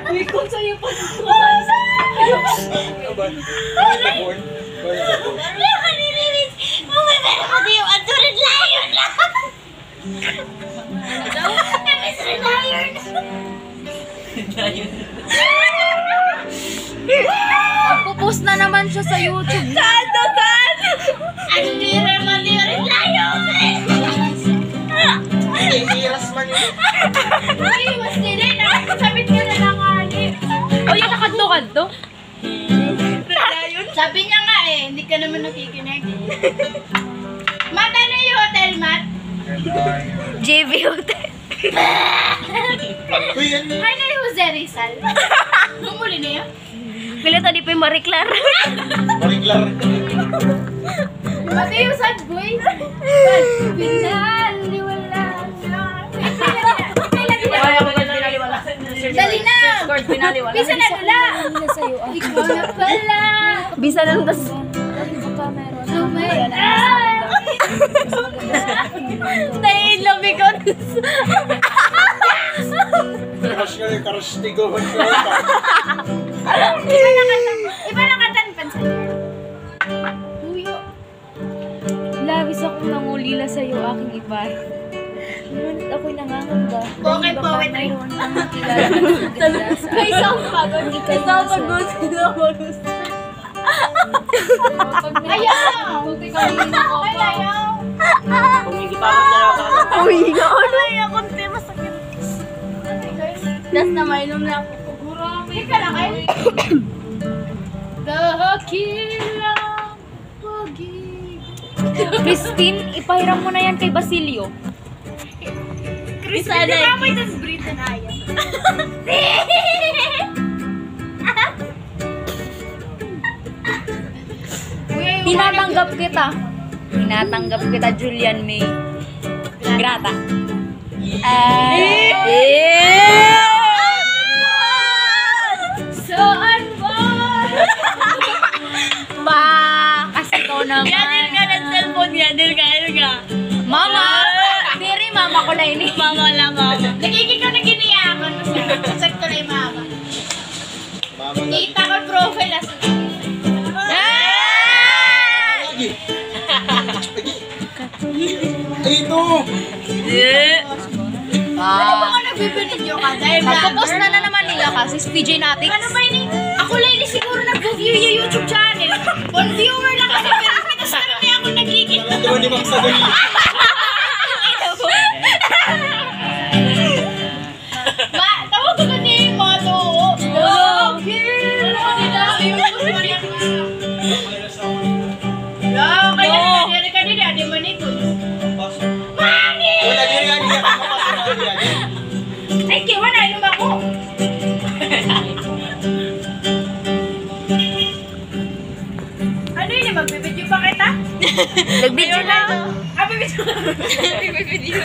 Uy, kung sa'yo pa nito. Wala ka nililis. Mamamera ko din yung Anturin Lion na. Namiss rin Lion. Magpo-post na naman siya sa YouTube. Saan to, saan? Anturin mo din yung Lion. Iiras man yun. Uy, mas nila. Nakasabit ka na lang, Ali. O, yung nakadto-kadto. Sabi niya nga hindi ka naman nakikinig. Mat, ano yung hotel, Mat? JV Hotel. Uy, yan. Ay, na yung Jose Rizal. Bumuli na yun. Pila to di pa yung Mariclar. Mariklar. Pati yung sad boy. Pinaliwala na. Dali na! Bisa na nila! Ikaw na pala! Bisa na tas. Oh my God! Nailabi ko. Crush ka yung karustigo. Iba na katan pansan. Huyo. Labis akong nangulila sa'yo, aking ibar. Ngunit ako'y nangangamba. Okay, poetry. May isang pagod. Isang pagod. Ayaw! Ay, ayaw! Pumigipapag na lang ako. Uy, ano yung konti masakit. Das na mainom na ako. Hindi ka lang kayo. Dakilang pag-ibig. Christine, ipahiram mo na yan kay Basilio. Christine, di ba may tas breathe na ayaw? Tinatanggap kita. Tinatanggap kita, Julian May. Grata. Saan ba? Ba, kasi ko naman. Ganil nga ng cellphone niya, ganil nga. Mama! Diri, mama ko na ini. Mama lang, mama. Nagiging na giniyakan mo siya. Chat ko na yung mama. Mama na. Kita ko profile as Ito! Ano ba ka nagbibinidyo ka? Dahil Magpo-post na naman nila kasi PJ Natics. ano ba yun? Ako lang siguro nag-view yung YouTube channel. One viewer lang kasi pero pitas na rin ako nagiging. Ito ba ni Max sa dali? Ma, tawag ko na ni Mato. Kaya nangyari ka din, adi manikot. Mami! Wala din yan. Hindi ka makapasok na yan. Ay, kiwa na, inom ako. Ano yun, magbibidyo pa kita? Nagbidyo na. Bibidyo. Bibidyo.